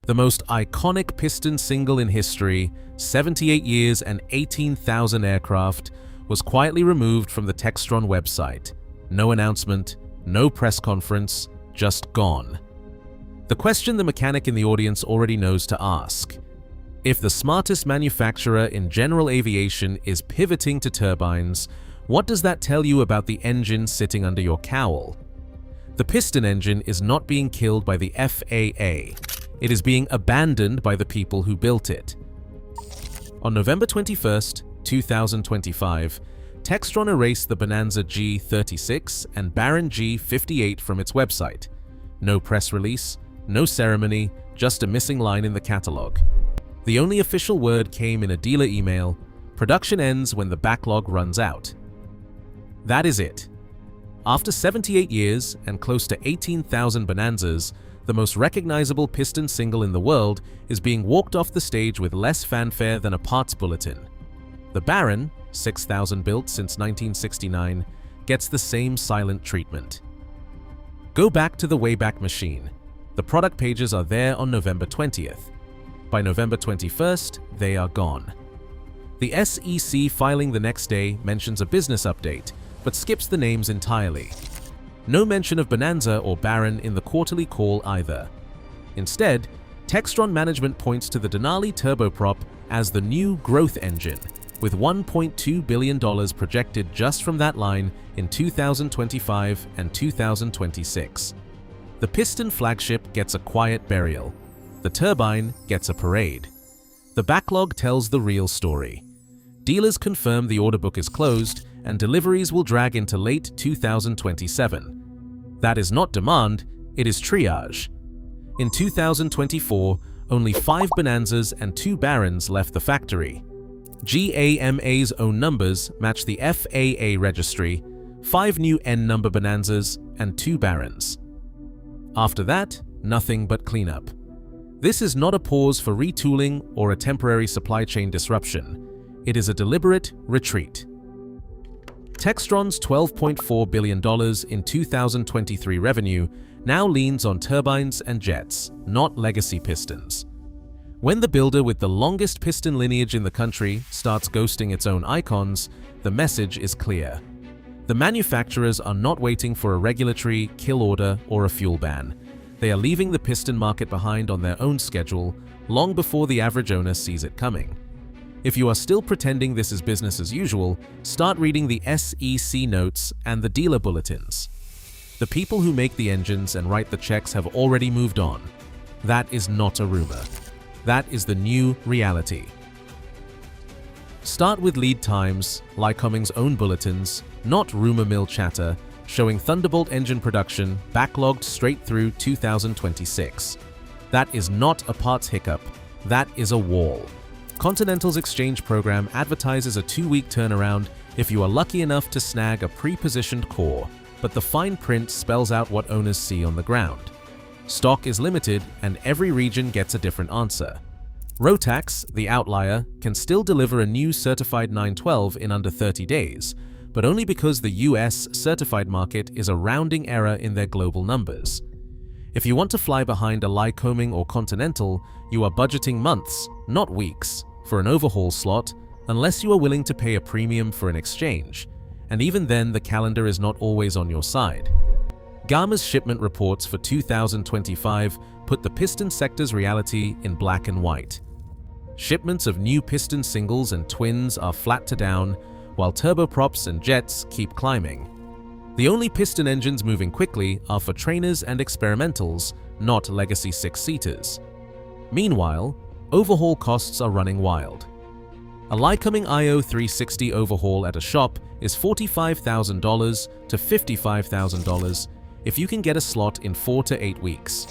The most iconic piston single in history, 78 years and 18,000 aircraft, was quietly removed from the Textron website. No announcement, no press conference, just gone. The question the mechanic in the audience already knows to ask: if the smartest manufacturer in general aviation is pivoting to turbines, what does that tell you about the engine sitting under your cowl? The piston engine is not being killed by the FAA. It is being abandoned by the people who built it. On November 21st, 2025, Textron erased the Bonanza G36 and Baron G58 from its website. No press release, no ceremony, just a missing line in the catalog. The only official word came in a dealer email: production ends when the backlog runs out. That is it. After 78 years and close to 18,000 Bonanzas, the most recognizable piston single in the world is being walked off the stage with less fanfare than a parts bulletin. The Baron, 6,000 built since 1969, gets the same silent treatment. Go back to the Wayback Machine. The product pages are there on November 20th. By November 21st, they are gone. The SEC filing the next day mentions a business update, but skips the names entirely. No mention of Bonanza or Baron in the quarterly call either. Instead, Textron management points to the Denali turboprop as the new growth engine, with $1.2 billion projected just from that line in 2025 and 2026. The piston flagship gets a quiet burial. The turbine gets a parade. The backlog tells the real story. Dealers confirm the order book is closed and deliveries will drag into late 2027. That is not demand, it is triage. In 2024, only 5 Bonanzas and 2 Barons left the factory. GAMA's own numbers match the FAA registry: 5 new N-number Bonanzas and 2 Barons. After that, nothing but cleanup. This is not a pause for retooling or a temporary supply chain disruption. It is a deliberate retreat. Textron's $12.4 billion in 2023 revenue now leans on turbines and jets, not legacy pistons. When the builder with the longest piston lineage in the country starts ghosting its own icons, the message is clear. The manufacturers are not waiting for a regulatory kill order or a fuel ban. They are leaving the piston market behind on their own schedule, long before the average owner sees it coming. If you are still pretending this is business as usual, start reading the SEC notes and the dealer bulletins. The people who make the engines and write the checks have already moved on. That is not a rumor. That is the new reality. Start with lead times, Lycoming's own bulletins, not rumor mill chatter, showing Thunderbolt engine production backlogged straight through 2026. That is not a parts hiccup, that is a wall. Continental's exchange program advertises a 2-week turnaround if you are lucky enough to snag a pre-positioned core, but the fine print spells out what owners see on the ground. Stock is limited and every region gets a different answer. Rotax, the outlier, can still deliver a new certified 912 in under 30 days, but only because the US certified market is a rounding error in their global numbers. If you want to fly behind a Lycoming or Continental, you are budgeting months, not weeks, for an overhaul slot, unless you are willing to pay a premium for an exchange, and even then the calendar is not always on your side. Gama's shipment reports for 2025 put the piston sector's reality in black and white. Shipments of new piston singles and twins are flat to down, while turboprops and jets keep climbing. The only piston engines moving quickly are for trainers and experimentals, not legacy 6-seaters. Meanwhile, overhaul costs are running wild. A Lycoming IO360 overhaul at a shop is $45,000 to $55,000 if you can get a slot in 4 to 8 weeks.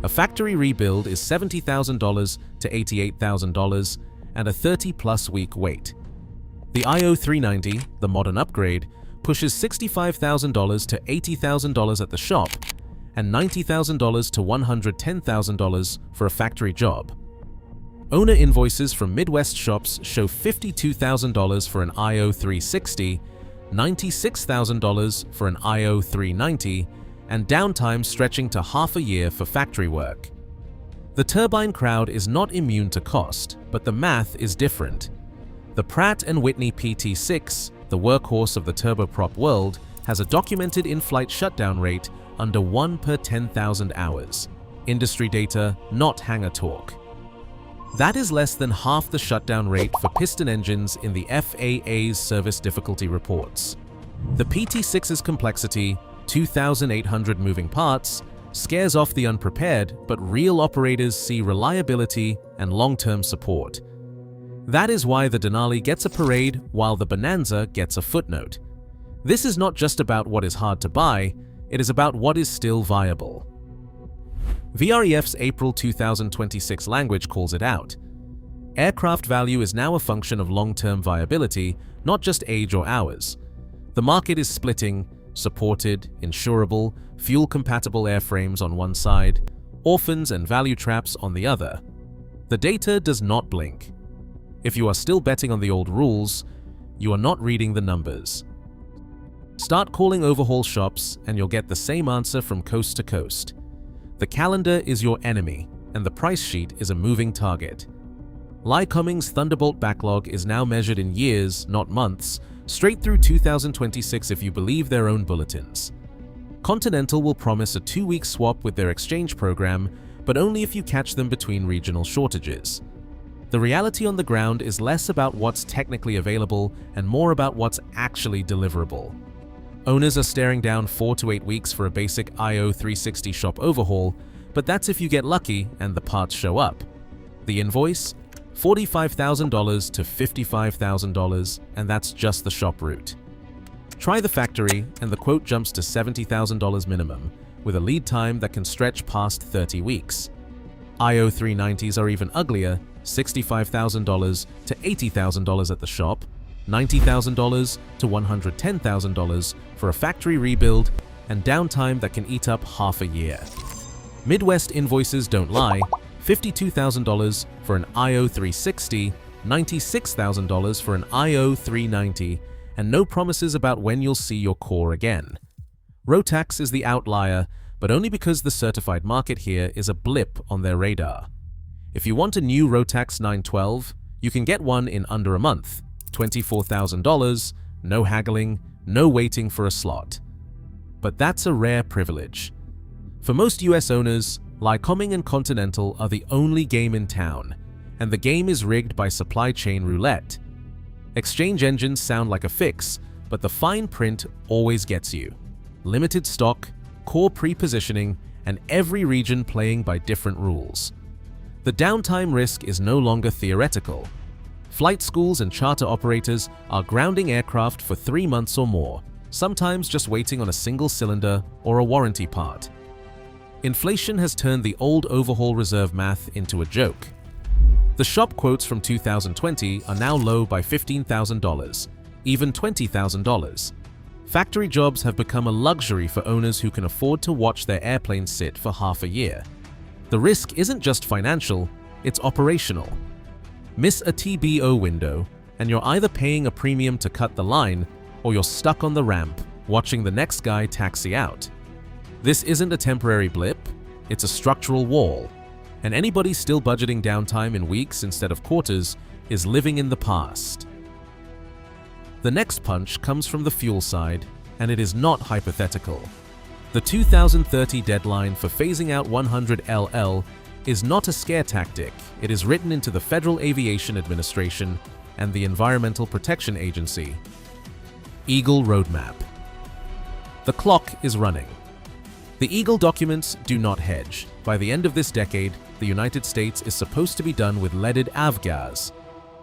A factory rebuild is $70,000 to $88,000 and a 30-plus week wait. The IO390, the modern upgrade, pushes $65,000 to $80,000 at the shop and $90,000 to $110,000 for a factory job. Owner invoices from Midwest shops show $52,000 for an IO360, $96,000 for an IO390, and downtime stretching to half a year for factory work. The turbine crowd is not immune to cost, but the math is different. The Pratt & Whitney PT6, the workhorse of the turboprop world, has a documented in-flight shutdown rate under 1 per 10,000 hours. Industry data, not hangar talk. That is less than half the shutdown rate for piston engines in the FAA's service difficulty reports. The PT6's complexity, 2,800 moving parts, scares off the unprepared, but real operators see reliability and long-term support. That is why the Denali gets a parade while the Bonanza gets a footnote. This is not just about what is hard to buy, it is about what is still viable. VREF's April 2026 language calls it out. Aircraft value is now a function of long-term viability, not just age or hours. The market is splitting: supported, insurable, fuel-compatible airframes on one side, orphans and value traps on the other. The data does not blink. If you are still betting on the old rules, you are not reading the numbers. Start calling overhaul shops and you'll get the same answer from coast to coast. The calendar is your enemy, and the price sheet is a moving target. Lycoming's Thunderbolt backlog is now measured in years, not months, straight through 2026 if you believe their own bulletins. Continental will promise a 2-week swap with their exchange program, but only if you catch them between regional shortages. The reality on the ground is less about what's technically available and more about what's actually deliverable. Owners are staring down 4 to 8 weeks for a basic IO 360 shop overhaul, but that's if you get lucky and the parts show up. The invoice? $45,000 to $55,000, and that's just the shop route. Try the factory, and the quote jumps to $70,000 minimum, with a lead time that can stretch past 30 weeks. IO 390s are even uglier, $65,000 to $80,000 at the shop, $90,000 to $110,000 for a factory rebuild, and downtime that can eat up half a year. Midwest invoices don't lie: $52,000 for an IO 360, $96,000 for an IO 390, and no promises about when you'll see your core again. Rotax is the outlier, but only because the certified market here is a blip on their radar. If you want a new Rotax 912, you can get one in under a month. $24,000, no haggling, no waiting for a slot. But that's a rare privilege. For most US owners, Lycoming and Continental are the only game in town, and the game is rigged by supply chain roulette. Exchange engines sound like a fix, but the fine print always gets you. Limited stock, core pre-positioning, and every region playing by different rules. The downtime risk is no longer theoretical. Flight schools and charter operators are grounding aircraft for 3 months or more, sometimes just waiting on a single cylinder or a warranty part. Inflation has turned the old overhaul reserve math into a joke. The shop quotes from 2020 are now low by $15,000, even $20,000. Factory jobs have become a luxury for owners who can afford to watch their airplanes sit for half a year. The risk isn't just financial, it's operational. Miss a TBO window, and you're either paying a premium to cut the line, or you're stuck on the ramp, watching the next guy taxi out. This isn't a temporary blip, it's a structural wall, and anybody still budgeting downtime in weeks instead of quarters is living in the past. The next punch comes from the fuel side, and it is not hypothetical. The 2030 deadline for phasing out 100 LL is not a scare tactic. It is written into the Federal Aviation Administration and the Environmental Protection Agency. Eagle Roadmap. The clock is running. The Eagle documents do not hedge. By the end of this decade, the United States is supposed to be done with leaded avgas.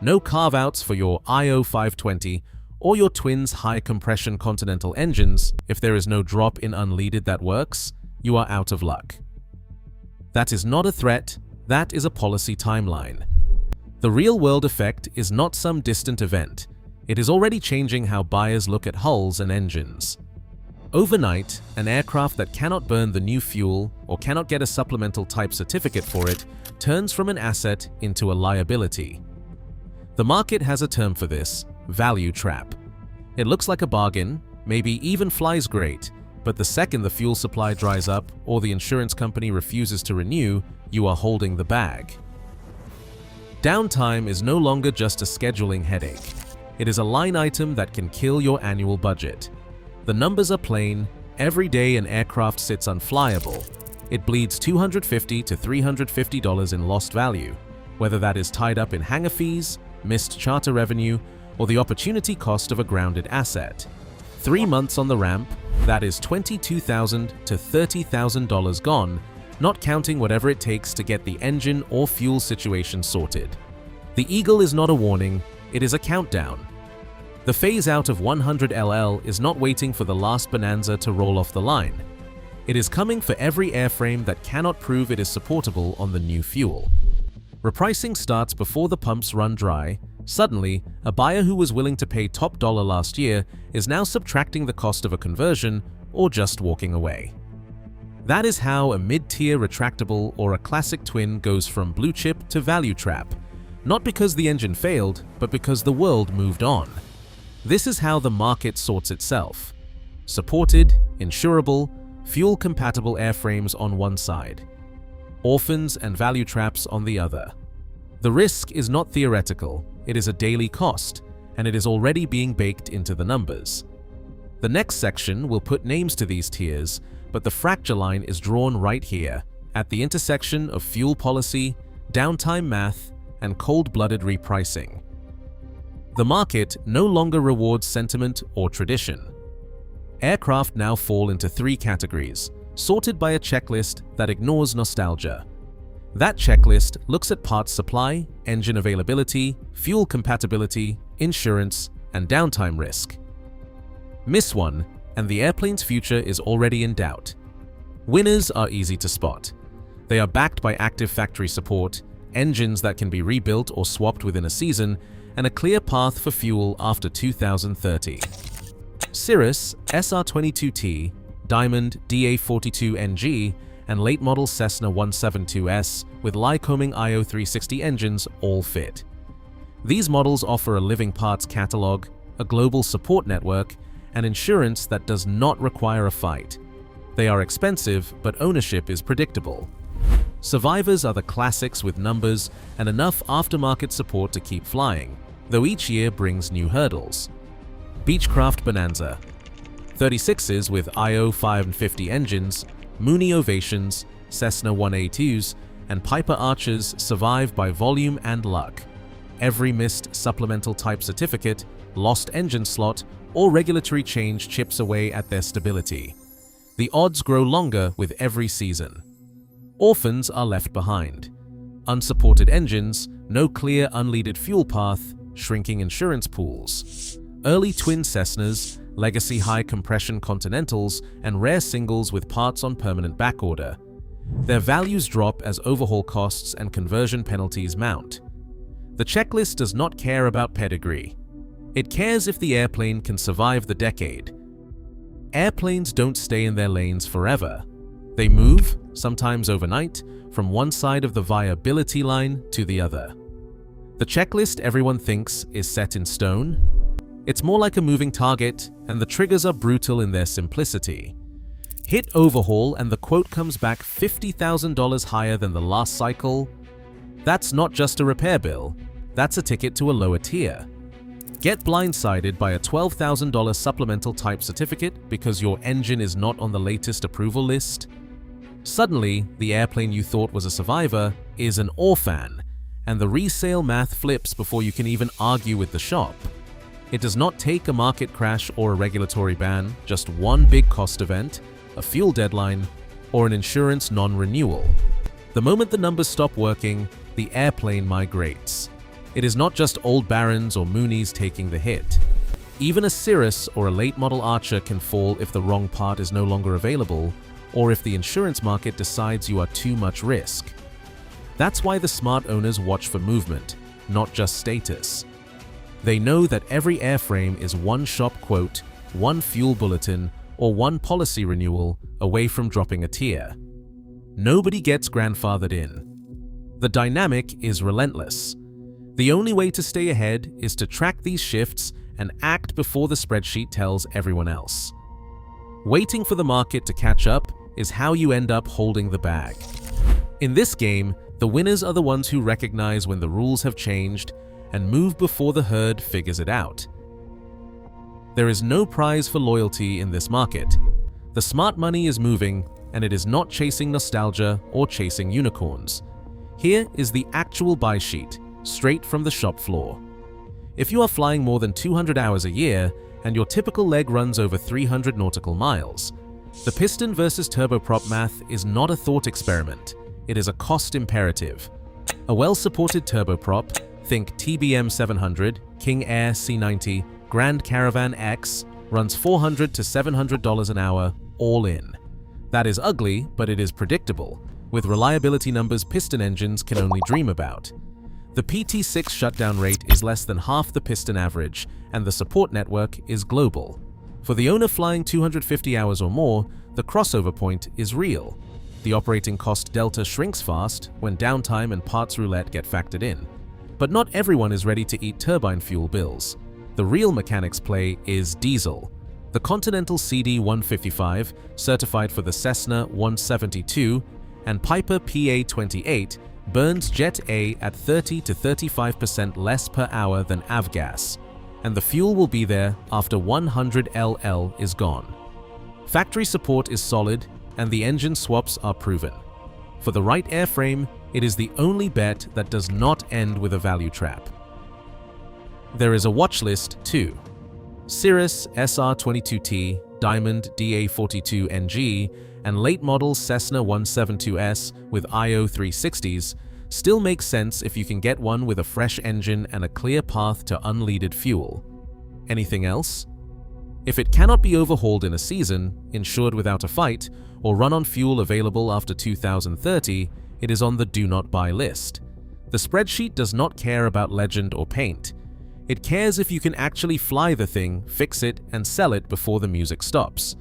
No carve-outs for your IO 520 or your twins high-compression Continental engines. If there is no drop in unleaded that works, you are out of luck. That is not a threat, that is a policy timeline. The real-world effect is not some distant event. It is already changing how buyers look at hulls and engines. Overnight, an aircraft that cannot burn the new fuel or cannot get a supplemental type certificate for it turns from an asset into a liability. The market has a term for this: value trap. It looks like a bargain, maybe even flies great, but the second the fuel supply dries up or the insurance company refuses to renew, you are holding the bag. Downtime is no longer just a scheduling headache. It is a line item that can kill your annual budget. The numbers are plain. Every day an aircraft sits unflyable, it bleeds $250 to $350 in lost value, whether that is tied up in hangar fees, missed charter revenue, or the opportunity cost of a grounded asset. 3 months on the ramp, that is $22,000 to $30,000 gone, not counting whatever it takes to get the engine or fuel situation sorted. The Eagle is not a warning, it is a countdown. The phase-out of 100LL is not waiting for the last Bonanza to roll off the line. It is coming for every airframe that cannot prove it is supportable on the new fuel. Repricing starts before the pumps run dry. Suddenly, a buyer who was willing to pay top dollar last year is now subtracting the cost of a conversion or just walking away. That is how a mid-tier retractable or a classic twin goes from blue chip to value trap, not because the engine failed, but because the world moved on. This is how the market sorts itself. Supported, insurable, fuel-compatible airframes on one side, orphans and value traps on the other. The risk is not theoretical, it is a daily cost, and it is already being baked into the numbers. The next section will put names to these tiers, but the fracture line is drawn right here, at the intersection of fuel policy, downtime math, and cold-blooded repricing. The market no longer rewards sentiment or tradition. Aircraft now fall into 3 categories, sorted by a checklist that ignores nostalgia. That checklist looks at parts supply, engine availability, fuel compatibility, insurance, and downtime risk. Miss one, and the airplane's future is already in doubt. Winners are easy to spot. They are backed by active factory support, engines that can be rebuilt or swapped within a season, and a clear path for fuel after 2030. Cirrus, SR22T, Diamond DA42NG, and late model Cessna 172S with Lycoming IO360 engines all fit. These models offer a living parts catalog, a global support network, and insurance that does not require a fight. They are expensive, but ownership is predictable. Survivors are the classics with numbers and enough aftermarket support to keep flying, though each year brings new hurdles. Beechcraft Bonanza, 36s with IO550 engines, Mooney Ovations, Cessna 1A2s, and Piper Archers survive by volume and luck. Every missed supplemental type certificate, lost engine slot, or regulatory change chips away at their stability. The odds grow longer with every season. Orphans are left behind. Unsupported engines, no clear unleaded fuel path, shrinking insurance pools. Early twin Cessnas, legacy high-compression Continentals, and rare singles with parts on permanent backorder. Their values drop as overhaul costs and conversion penalties mount. The checklist does not care about pedigree. It cares if the airplane can survive the decade. Airplanes don't stay in their lanes forever. They move, sometimes overnight, from one side of the viability line to the other. The checklist everyone thinks is set in stone. It's more like a moving target, and the triggers are brutal in their simplicity. Hit overhaul and the quote comes back $50,000 higher than the last cycle. That's not just a repair bill, that's a ticket to a lower tier. Get blindsided by a $12,000 supplemental type certificate because your engine is not on the latest approval list. Suddenly, the airplane you thought was a survivor is an orphan, and the resale math flips before you can even argue with the shop. It does not take a market crash or a regulatory ban, just one big cost event, a fuel deadline, or an insurance non-renewal. The moment the numbers stop working, the airplane migrates. It is not just old Barons or Moonies taking the hit. Even a Cirrus or a late model Archer can fall if the wrong part is no longer available, or if the insurance market decides you are too much risk. That's why the smart owners watch for movement, not just status. They know that every airframe is one shop quote, one fuel bulletin, or one policy renewal away from dropping a tier. Nobody gets grandfathered in. The dynamic is relentless. The only way to stay ahead is to track these shifts and act before the spreadsheet tells everyone else. Waiting for the market to catch up is how you end up holding the bag. In this game, the winners are the ones who recognize when the rules have changed and move before the herd figures it out. There is no prize for loyalty in this market. The smart money is moving, and it is not chasing nostalgia or chasing unicorns. Here is the actual buy sheet, straight from the shop floor. If you are flying more than 200 hours a year, and your typical leg runs over 300 nautical miles, the piston versus turboprop math is not a thought experiment. It is a cost imperative. A well-supported turboprop, think TBM 700, King Air C90, Grand Caravan X, runs $400 to $700 an hour, all in. That is ugly, but it is predictable, with reliability numbers piston engines can only dream about. The PT6 shutdown rate is less than half the piston average, and the support network is global. For the owner flying 250 hours or more, the crossover point is real. The operating cost delta shrinks fast when downtime and parts roulette get factored in. But not everyone is ready to eat turbine fuel bills. The real mechanics play is diesel. The Continental CD155, certified for the Cessna 172, and Piper PA28 burns Jet A at 30 to 35% less per hour than avgas, and the fuel will be there after 100 LL is gone. Factory support is solid, and the engine swaps are proven. For the right airframe, it is the only bet that does not end with a value trap. There is a watch list too. Cirrus SR22T, Diamond DA42NG, and late model Cessna 172S with IO 360s still make sense if you can get one with a fresh engine and a clear path to unleaded fuel. Anything else? If it cannot be overhauled in a season, insured without a fight, or run on fuel available after 2030, it is on the do not buy list. The spreadsheet does not care about legend or paint. It cares if you can actually fly the thing, fix it, and sell it before the music stops.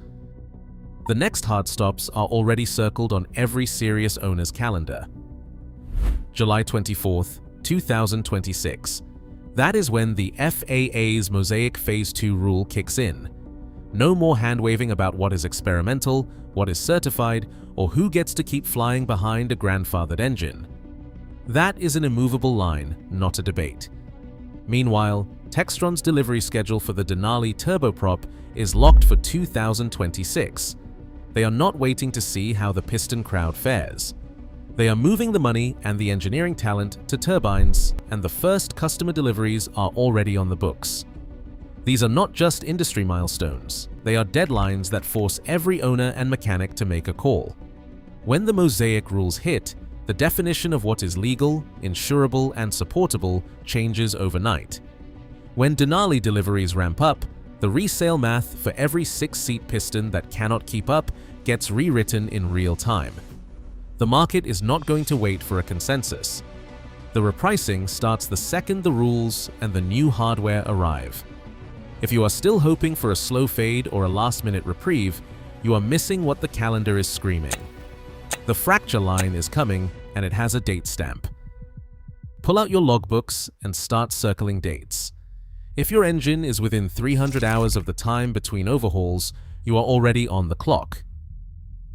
The next hard stops are already circled on every serious owner's calendar. July 24th, 2026. That is when the FAA's Mosaic Phase 2 rule kicks in. No more hand-waving about what is experimental, what is certified, or who gets to keep flying behind a grandfathered engine. That is an immovable line, not a debate. Meanwhile, Textron's delivery schedule for the Denali turboprop is locked for 2026. They are not waiting to see how the piston crowd fares. They are moving the money and the engineering talent to turbines, and the first customer deliveries are already on the books. These are not just industry milestones, they are deadlines that force every owner and mechanic to make a call. When the Mosaic rules hit, the definition of what is legal, insurable, and supportable changes overnight. When Denali deliveries ramp up, the resale math for every 6-seat piston that cannot keep up gets rewritten in real time. The market is not going to wait for a consensus. The repricing starts the second the rules and the new hardware arrive. If you are still hoping for a slow fade or a last-minute reprieve, you are missing what the calendar is screaming. The fracture line is coming, and it has a date stamp. Pull out your logbooks and start circling dates. If your engine is within 300 hours of the time between overhauls, you are already on the clock.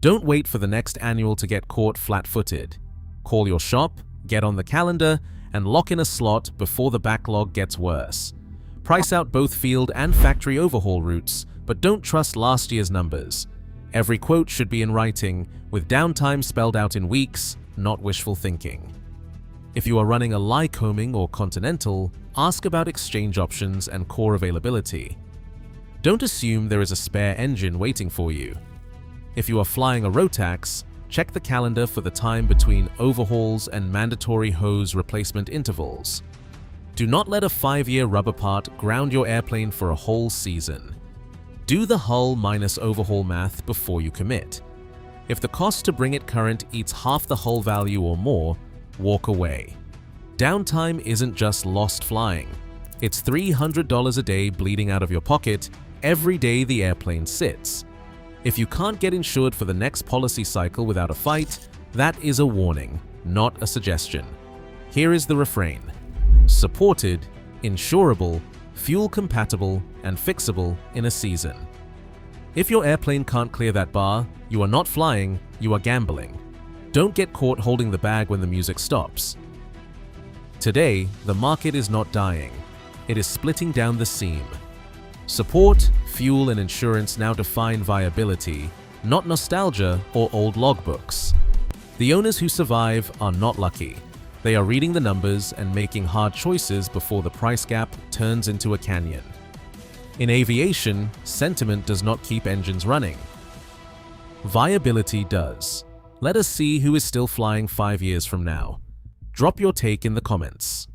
Don't wait for the next annual to get caught flat-footed. Call your shop, get on the calendar, and lock in a slot before the backlog gets worse. Price out both field and factory overhaul routes, but don't trust last year's numbers. Every quote should be in writing, with downtime spelled out in weeks, not wishful thinking. If you are running a Lycoming or Continental, ask about exchange options and core availability. Don't assume there is a spare engine waiting for you. If you are flying a Rotax, check the calendar for the time between overhauls and mandatory hose replacement intervals. Do not let a 5-year rubber part ground your airplane for a whole season. Do the hull minus overhaul math before you commit. If the cost to bring it current eats half the hull value or more, walk away. Downtime isn't just lost flying. It's $300 a day bleeding out of your pocket every day the airplane sits. If you can't get insured for the next policy cycle without a fight, that is a warning, not a suggestion. Here is the refrain: supported, insurable, fuel-compatible, and fixable in a season. If your airplane can't clear that bar, you are not flying, you are gambling. Don't get caught holding the bag when the music stops. Today, the market is not dying. It is splitting down the seam. Support, fuel, and insurance now define viability, not nostalgia or old logbooks. The owners who survive are not lucky. They are reading the numbers and making hard choices before the price gap turns into a canyon. In aviation, sentiment does not keep engines running. Viability does. Let us see who is still flying 5 years from now. Drop your take in the comments.